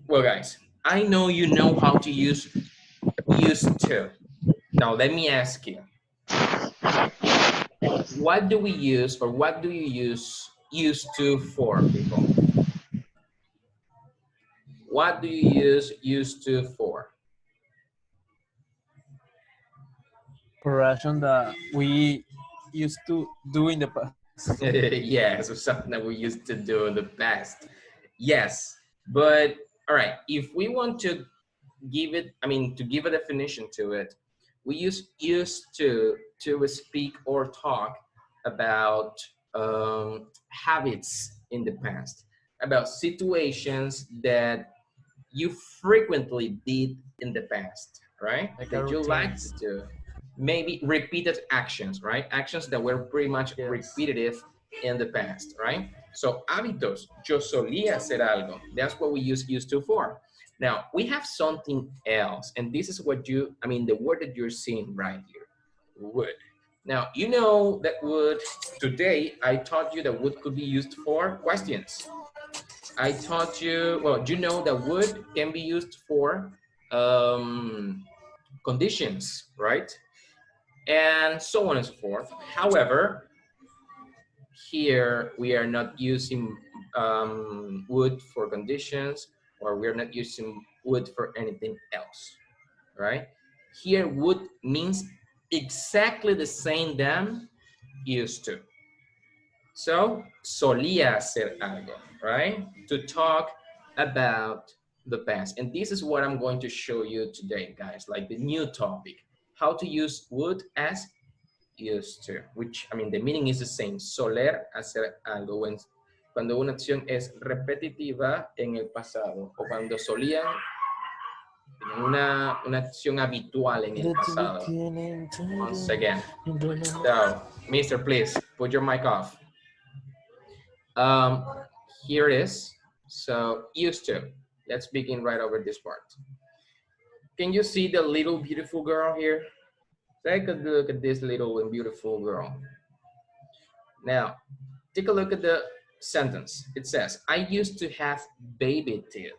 Well, guys, I know you know how to use used to. Now, let me ask you, what do we use or what do you use used to for, people? What do you use used to for? Operation that we used to do in the past. Yes, or something that we used to do in the past. Yes, but all right, if we want to give it, I mean, to give a definition to it, we use used to speak or talk about habits in the past, about situations that you frequently did in the past, right? Like a That you like to routines. do. Maybe repeated actions, right? Actions that were pretty much Yes. repetitive in the past, right? So hábitos, yo solía hacer algo. That's what we use used to for. Now, we have something else, and this is what you, I mean, the word that you're seeing right here, would. Now, you know that would, today I taught you that would could be used for questions. I taught you, well, you know that would can be used for conditions, right? And so on and so forth. However, here we are not using would for conditions, or we're not using would for anything else, right? Here, would means exactly the same than used to. So, solía hacer algo, right? To talk about the past. And this is what I'm going to show you today, guys, like the new topic, how to use would as used to, which, I mean, the meaning is the same, soler hacer algo. Cuando una acción es repetitiva en el pasado, o cuando solían tener una acción habitual en el pasado. Once again. So, Mister, please, put your mic off. Um, Here it is. So used to. Let's begin right over this part. Can you see the little beautiful girl here? Take a look at this little and beautiful girl. Now, take a look at the sentence. It says, I used to have baby teeth.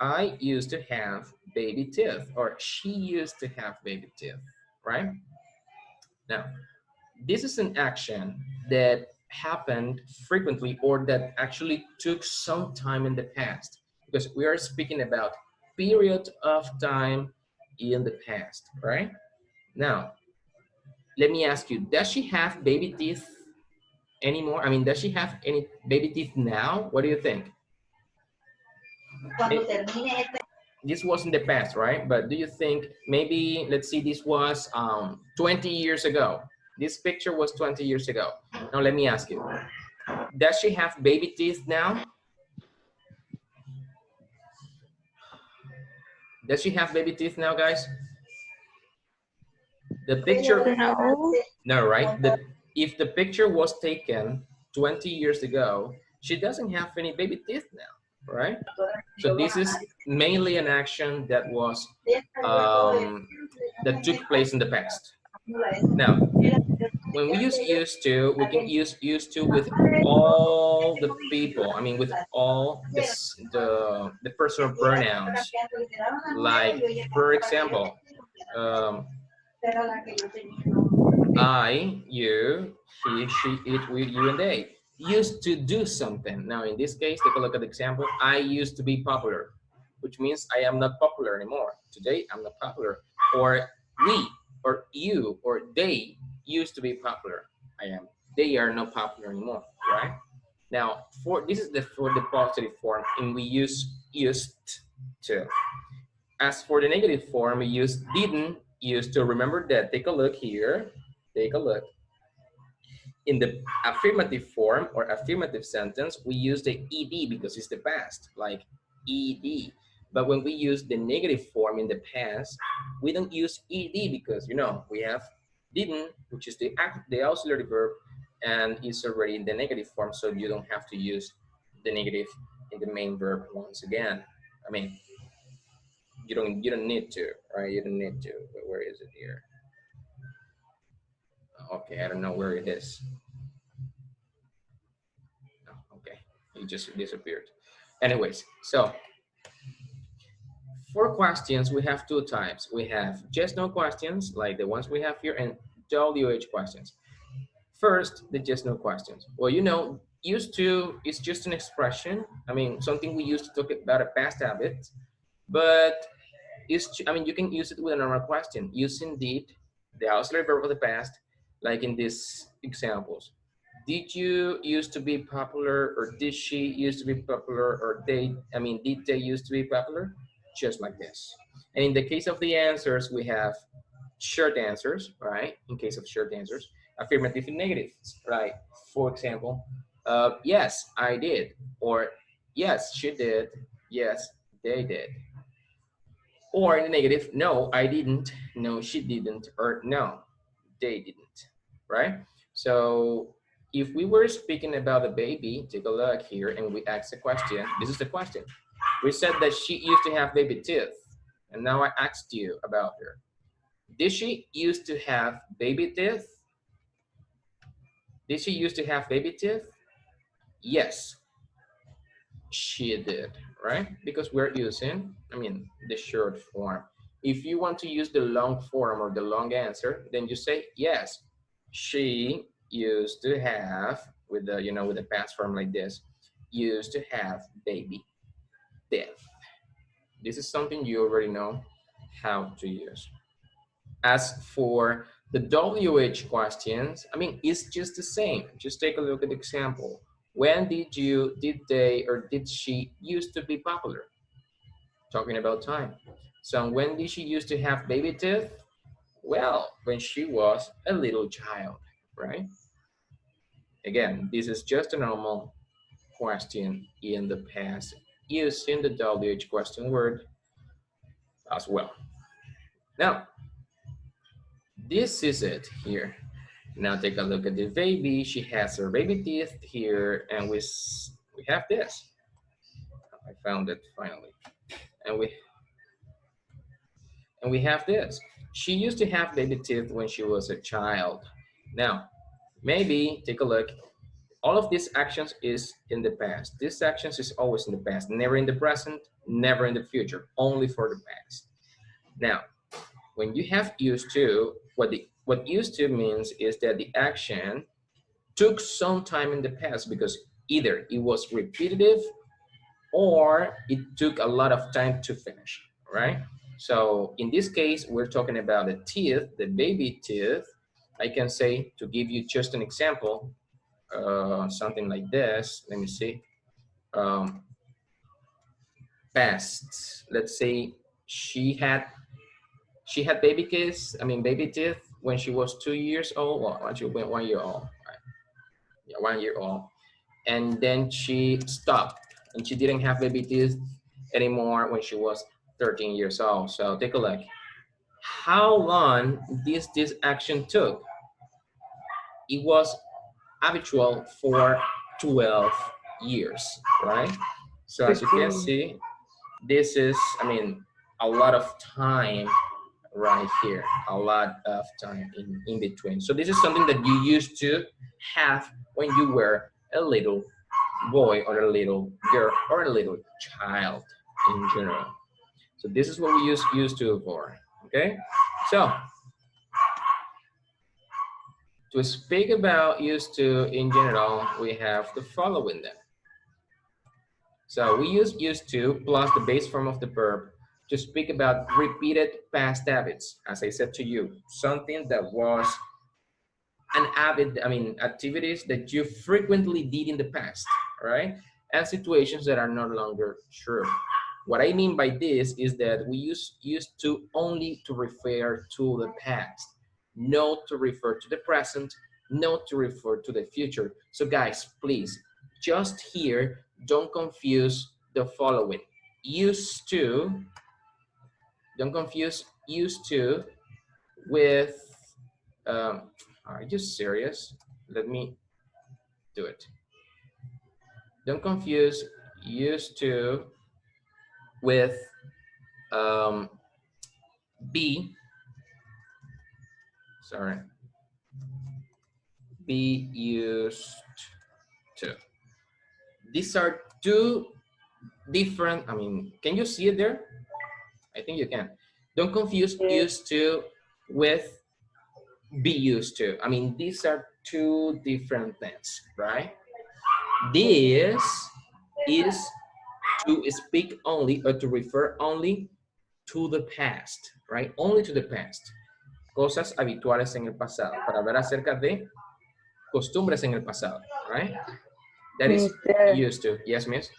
I used to have baby teeth, or she used to have baby teeth, right? Now, this is an action that happened frequently or that actually took some time in the past because we are speaking about period of time in the past, right? Now, let me ask you, does she have baby teeth anymore? I mean, does she have any baby teeth now? What do you think? This was in the past, right? But do you think maybe, let's see, this was 20 years ago. This picture was 20 years ago. Now, let me ask you, does she have baby teeth now? Does she have baby teeth now, guys? The picture, No. no, right? If the picture was taken 20 years ago, she doesn't have any baby teeth now, right? So this is mainly an action that was, that took place in the past. Now, when we use used to, we can use used to with all the people. I mean, with all this, the personal pronouns. Like, for example, um, I, you, he, she, it, we, you, and they used to do something. Now, in this case, take a look at the example. I used to be popular, which means I am not popular anymore. Today, I'm not popular. Or we, or you, or they used to be popular. I am. They are not popular anymore, right? Now, for this is the for the positive form, and we use used to. As for the negative form, we use didn't used to. Remember that. Take a look here. Take a look. In the affirmative form or affirmative sentence, we use the ed because it's the past, like ed. But when we use the negative form in the past, we don't use ed because, you know, we have didn't, which is the auxiliary verb, and it's already in the negative form, so you don't have to use the negative in the main verb once again. I mean, you don't need to, right? You don't need to. Where is it here? Okay, I don't know where it is. Oh, okay, it just disappeared. Anyways, so For questions, we have two types. We have yes, no questions, like the ones we have here, and WH questions. First, the yes, no questions. Well, you know, used to is just an expression. I mean, something we use to talk about a past habit, but I mean, you can use it with a normal question. Using did, the auxiliary verb of the past, like in these examples. Did you used to be popular, or did she used to be popular, or did they used to be popular? Just like this. And in the case of the answers, we have short answers, right? In case of short answers, affirmative and negative, right? For example, yes, I did, or yes, she did, yes, they did. Or in the negative, no, I didn't, no, she didn't, or no, they didn't, right? So if we were speaking about a baby, take a look here and we ask a question. This is the question. We said that she used to have baby teeth. And now I asked you about her. Did she used to have baby teeth? Did she used to have baby teeth? Yes, she did, right? Because we're using, I mean, the short form. If you want to use the long form or the long answer, then you say, yes, she used to have, with the, you know, with the past form like this, used to have baby teeth. This is something you already know how to use. As for the WH questions, I mean, it's just the same. Just take a look at the example. When did you, did they, or did she used to be popular? Talking about time. So when did she used to have baby teeth? Well, when she was a little child, right? Again, this is just a normal question in the past using the WH question word as well. Now, this is it here. Now take a look at the baby. She has her baby teeth here, and we have this. I found it finally, and we have this. She used to have baby teeth when she was a child. Now, maybe take a look. All of these actions is in the past. These actions is always in the past, never in the present, never in the future, only for the past. Now, when you have used to, what used to means is that the action took some time in the past because either it was repetitive or it took a lot of time to finish, right? So in this case, we're talking about the teeth, the baby teeth. I can say, to give you just an example, something like this. Let me see. Past. Let's say she had baby kids. I mean baby teeth when she was 2 years old. Well, when she went 1 year old. Right? Yeah, 1 year old. And then she stopped, and she didn't have baby teeth anymore when she was 13 years old. So take a look. How long this action took? It was habitual for 12 years, right? So as you can see, this is, I mean, a lot of time right here, a lot of time in between. So this is something that you used to have when you were a little boy or a little girl or a little child in general. So this is what we used to for, okay? So to speak about used to in general, we have the following then. So we use used to plus the base form of the verb to speak about repeated past habits. As I said to you, something that was an habit, I mean, activities that you frequently did in the past, right? And situations that are no longer true. What I mean by this is that we use used to only to refer to the past, not to refer to the present, not to refer to the future. So guys, please, just here, don't confuse the following. Used to, don't confuse used to with, are you serious? Let me do it. Don't confuse used to with be, sorry, be used to. These are two different, I mean, can you see it there? I think you can. Don't confuse used to with be used to. I mean, these are two different things, right? This is to speak only or to refer only to the past, right? Only to the past. Cosas habituales en el pasado. Para hablar acerca de costumbres en el pasado, right? That is used to. Yes, miss?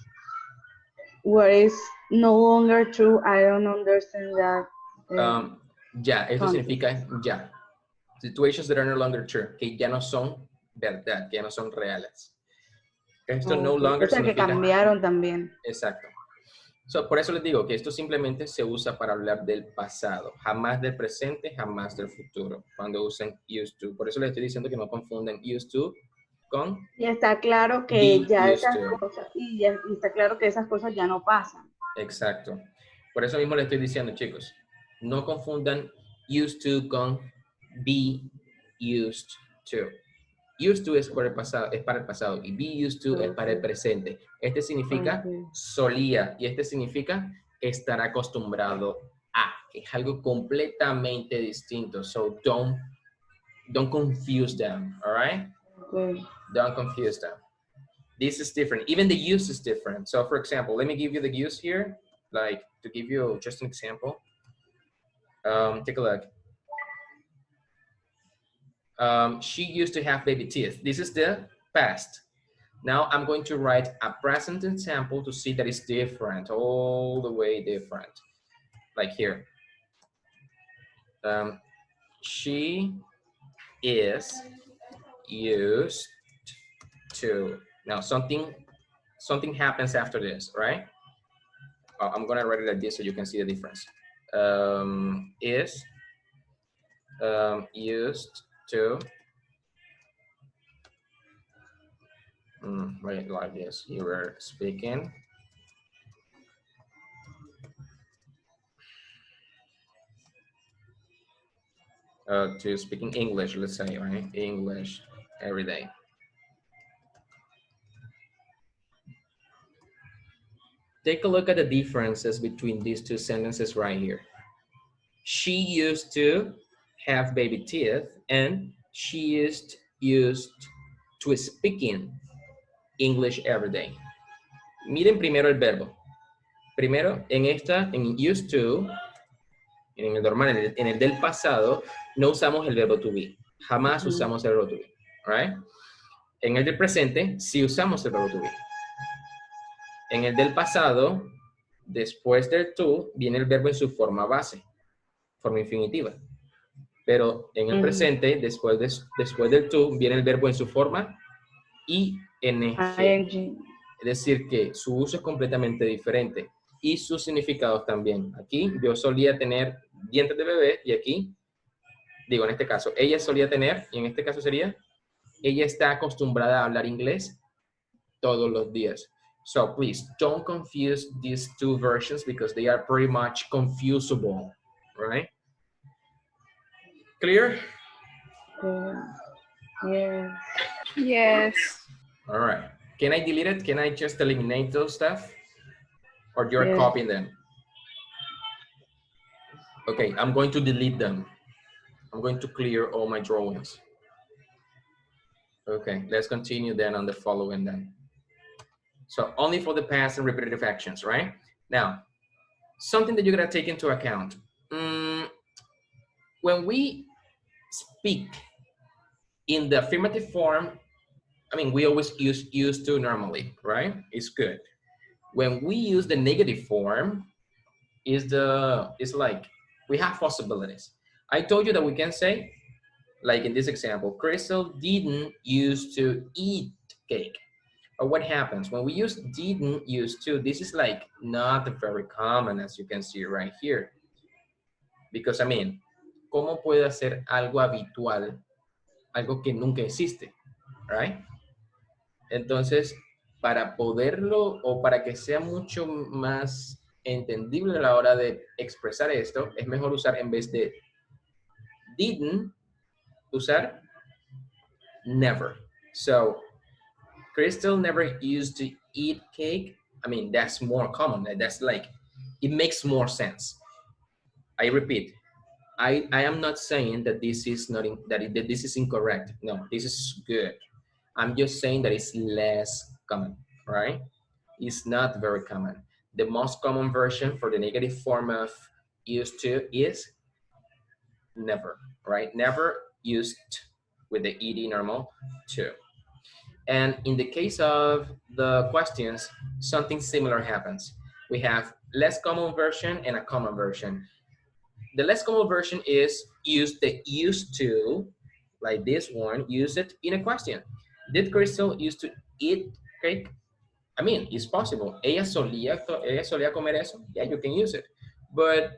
What is no longer true? I don't understand that. Ya, esto significa ya. Situations that are no longer true, que ya no son verdad, que ya no son reales. Esto no longer o sea, significa... que cambiaron también. Exacto. So, por eso les digo que esto simplemente se usa para hablar del pasado, jamás del presente, jamás del futuro, cuando usen used to. Por eso les estoy diciendo que no confunden used to con... Y está claro que ya esas cosas, y está claro que esas cosas ya no pasan. Exacto. Por eso mismo les estoy diciendo, chicos, no confundan used to con be used to. Used to es para el pasado y be used to es para el presente. Este significa solía y este significa estar acostumbrado a, que es algo completamente distinto. So don't confuse them, all right? Don't confuse them. This is different. Even the use is different. So for example, let me give you the use here, like to give you just an example. Take a look. She used to have baby teeth. This is the past. Now I'm going to write a present example to see that it's different, all the way different. Like here. She is used to. Now something happens after this, right? I'm gonna write it like this so you can see the difference. Is used to wait, like this. You were speaking to speaking English, let's say, right? English every day. Take a look at the differences between these two sentences right here. She used to have baby teeth and she used to speaking English every day. Miren primero el verbo. Primero, en used to, en el normal, en el del pasado, no usamos el verbo to be. Jamás usamos el verbo to be, right? En el del presente, sí usamos el verbo to be. En el del pasado, después del to, viene el verbo en su forma base, forma infinitiva. Pero en el presente, después del to, viene el verbo en su forma ing. Es decir, que su uso es completamente diferente y sus significados también. Aquí yo solía tener dientes de bebé y aquí, digo en este caso, ella solía tener, y en este caso sería, ella está acostumbrada a hablar inglés todos los días. So please don't confuse these two versions because they are pretty much confusable, right? Clear? Yes. Yes. All right. Can I delete it? Can I just eliminate those stuff? Or you're copying them? Okay, I'm going to delete them. I'm going to clear all my drawings. Okay, let's continue then on the following then. So only for the past and repetitive actions, right? Now, something that you're gonna take into account. When we speak in the affirmative form, I mean, we always use used to normally, right? It's good. When we use the negative form, it's like we have possibilities. I told you that we can say, like in this example, Crystal didn't used to eat cake. But what happens when we use didn't used to? This is like not very common, as you can see right here. Because I mean, ¿cómo puede hacer algo habitual, algo que nunca existe, right? Entonces, para poderlo o para que sea mucho más entendible a la hora de expresar esto, es mejor usar en vez de didn't, usar never. So, Crystal never used to eat cake. I mean, that's more common. That's like, it makes more sense. I repeat, I am not saying that this is not that this is incorrect. No, this is good. I'm just saying that it's less common, right? It's not very common. The most common version for the negative form of used to is never, right? Never used with the ed normal to. And in the case of the questions, something similar happens. We have less common version and a common version. The less common version is use the used to, like this one, use it in a question. Did Crystal used to eat cake? I mean, it's possible. Ella solía comer eso. Yeah, you can use it. But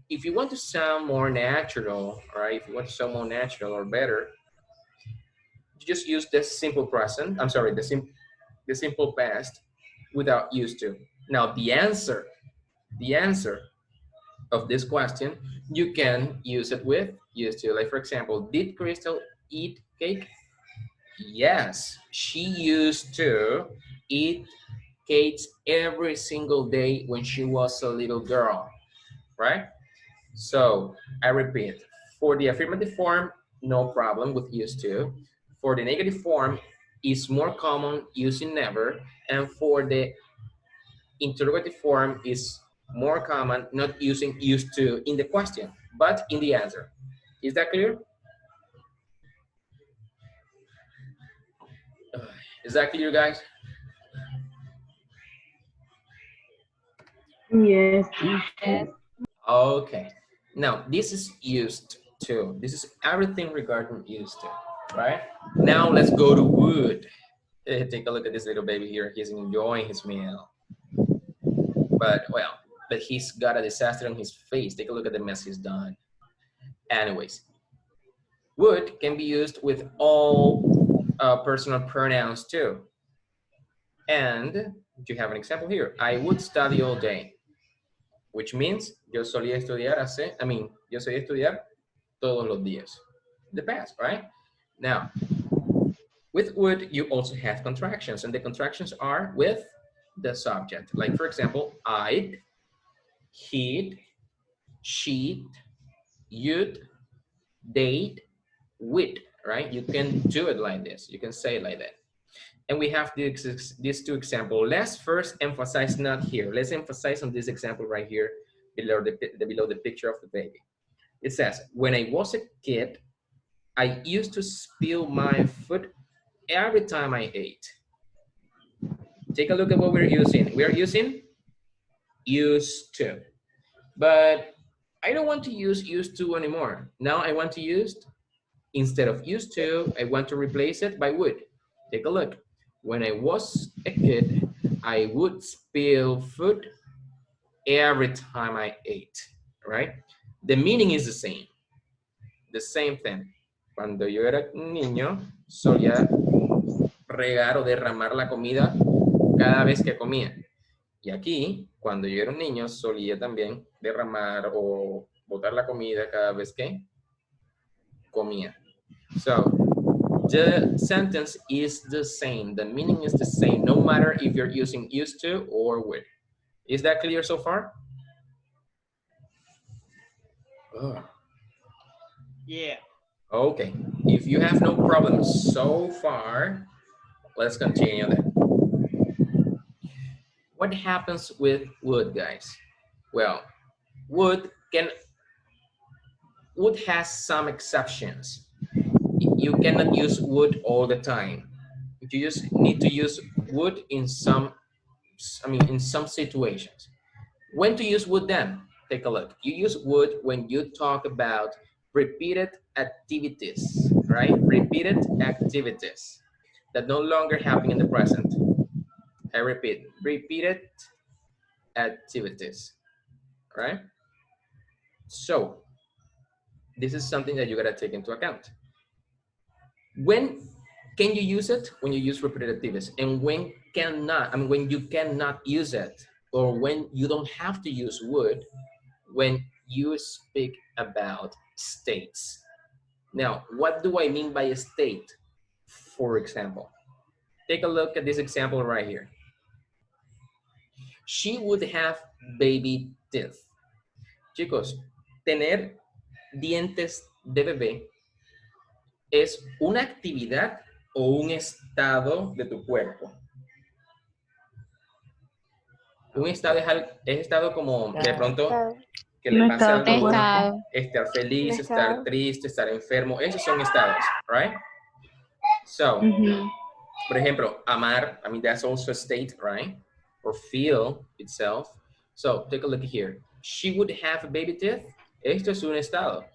if you want to sound more natural, right? If you want to sound more natural or better, you just use the simple present. I'm sorry, the simple past without used to. Now the answer of this question, you can use it with used to. Like for example, did Crystal eat cake? Yes, she used to eat cakes every single day when she was a little girl, right? So I repeat, for the affirmative form, no problem with used to. For the negative form, is more common using never, and for the interrogative form is more common not using used to in the question, but in the answer. Is that clear? Is that clear, guys? Yes. Yes. Okay. Now, this is used to. This is everything regarding used to, right? Now, let's go to would. Take a look at this little baby here. He's enjoying his meal. But, well, but he's got a disaster on his face. Take a look at the mess he's done. Anyways, would can be used with all personal pronouns too. And you have an example here. I would study all day, which means yo solía estudiar yo solía estudiar todos los días. The past, right? Now, with would, you also have contractions, and the contractions are with the subject. Like, for example, I'd, he'd, she'd, you'd, they'd, we'd, right? You can do it like this. You can say it like that. And we have these two examples. Let's first emphasize not here. Let's emphasize on this example right here below the picture of the baby. It says, when I was a kid, I used to spill my food every time I ate. Take a look at what we're using. We're using used to. But I don't want to use used to anymore. Now I want to use, instead of used to, I want to replace it by would. Take a look. When I was a kid, I would spill food every time I ate, right? The meaning is the same thing. Cuando yo era niño, solía regar o derramar la comida cada vez que comía. Y aquí, cuando yo era un niño, solía también derramar o botar la comida cada vez que comía. So, the sentence is the same. The meaning is the same, no matter if you're using used to or would. Is that clear so far? Oh. Yeah. Okay. If you have no problems so far, let's continue then. What happens with would, guys? Well, would has some exceptions. You cannot use would all the time. You just need to use would in some situations. When to use would then? Take a look. You use would when you talk about repeated activities, right? Repeated activities that no longer happen in the present. I repeat, repeated activities, right? So, this is something that you gotta take into account. When can you use it? When you use repeated activities. And when cannot, when you cannot use it, or when you don't have to use would, when you speak about states. Now, what do I mean by a state? For example, take a look at this example right here. She would have baby teeth. Chicos, tener dientes de bebé es una actividad o un estado de tu cuerpo. Un estado es estado como de pronto que le Un pase estado algo de tu bueno, Estado. estar feliz, Un estar estado. triste, estar enfermo. Esos son estados, right? So, Ujú. por ejemplo, amar, I mean, that's also a state, right? Or feel itself. So, take a look here. She would have baby teeth. Esto es un estado.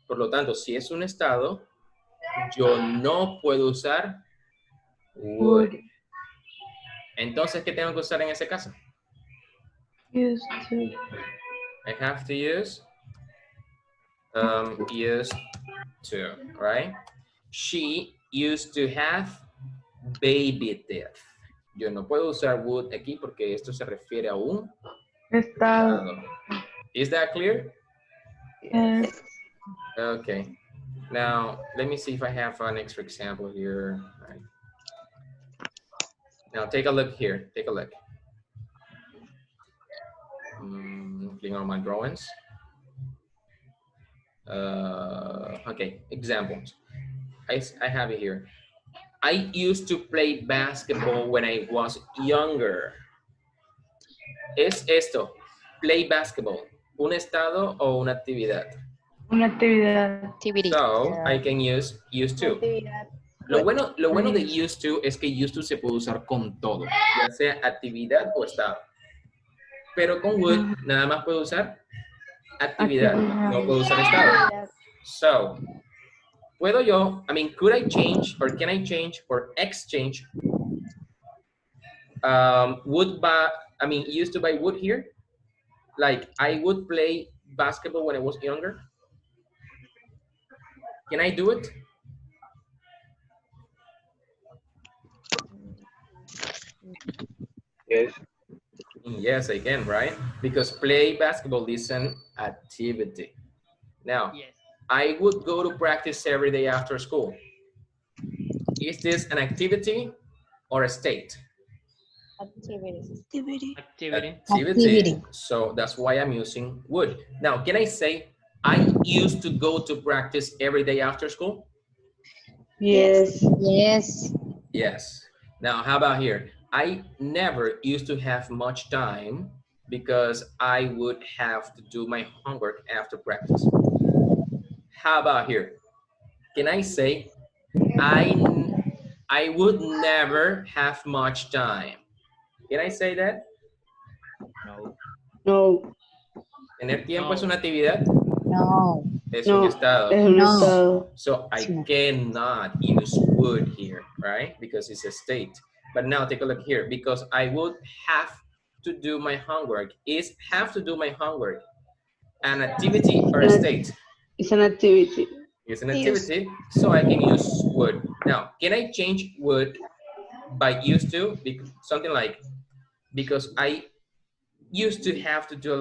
Por lo tanto, si es un estado, yo no puedo usar would. Entonces, ¿qué tengo que usar en ese caso? Used to. I have to use used to, right? She used to have baby teeth. Yo no puedo usar would aquí porque esto se refiere a un Estado. estado. Is that clear? Yes. Okay. Now, let me see if I have an extra example here. All right. Now, take a look here. Take a look. Clicking on my drawings. Okay, examples. I have it here. I used to play basketball when I was younger. ¿Es esto, play basketball, un estado o una actividad? Una actividad. Activity. So, I can use used to. Lo bueno de used to es que used to se puede usar con todo, ya sea actividad o estado. Pero con would nada más puedo usar actividad, no puedo usar estado. So, puedo yo, I mean, could I change or can I change or exchange would by, I mean, used to by would here? Like, I would play basketball when I was younger. Can I do it? Yes. Yes, I can, right? Because play basketball is an activity. Now, Yes. I would go to practice every day after school. Is this an activity or a state? Activity. Activity. So that's why I'm using would. Now, can I say, I used to go to practice every day after school? Yes. Yes. Yes. Now, how about here? I never used to have much time because I would have to do my homework after practice. How about here? Can I say, I would never have much time? Can I say that? No. No. ¿Tener tiempo No. es una actividad? No. Es No. un estado. Es un No. estado. So I cannot use would here, right? Because it's a state. But now take a look here. Because I would have to do my homework. Is have to do my homework an activity or a state? It's an activity. It's an activity, so I can use would. Now, can I change would by used to? Something like, because I used to have to do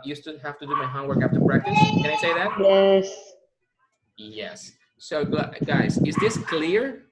used to have to do my homework after practice. Can I say that? Yes. Yes. So guys, is this clear?